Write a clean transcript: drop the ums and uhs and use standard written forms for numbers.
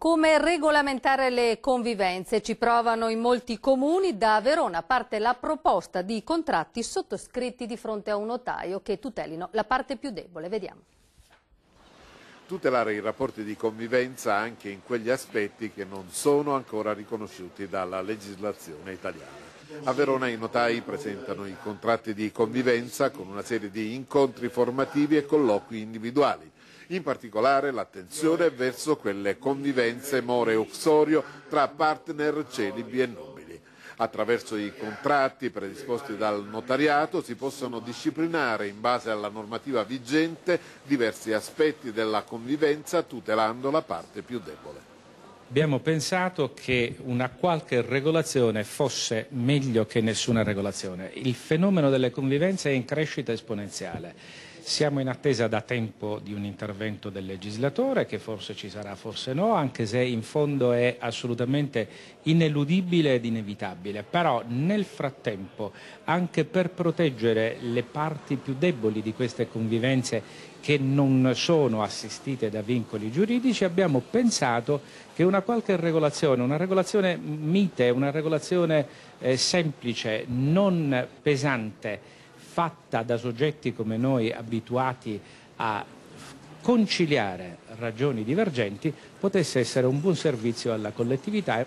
Come regolamentare le convivenze? Ci provano in molti comuni. Da Verona parte la proposta di contratti sottoscritti di fronte a un notaio che tutelino la parte più debole. Vediamo. Tutelare i rapporti di convivenza anche in quegli aspetti che non sono ancora riconosciuti dalla legislazione italiana. A Verona i notai presentano i contratti di convivenza con una serie di incontri formativi e colloqui individuali. In particolare l'attenzione è verso quelle convivenze more uxorio tra partner celibi e nubili. Attraverso i contratti predisposti dal notariato si possono disciplinare in base alla normativa vigente diversi aspetti della convivenza tutelando la parte più debole. Abbiamo pensato che una qualche regolazione fosse meglio che nessuna regolazione. Il fenomeno delle convivenze è in crescita esponenziale. Siamo in attesa da tempo di un intervento del legislatore, che forse ci sarà, forse no, anche se in fondo è assolutamente ineludibile ed inevitabile. Però nel frattempo, anche per proteggere le parti più deboli di queste convivenze che non sono assistite da vincoli giuridici, abbiamo pensato che una qualche regolazione, una regolazione mite, una regolazione semplice, non pesante, fatta da soggetti come noi abituati a conciliare ragioni divergenti, potesse essere un buon servizio alla collettività.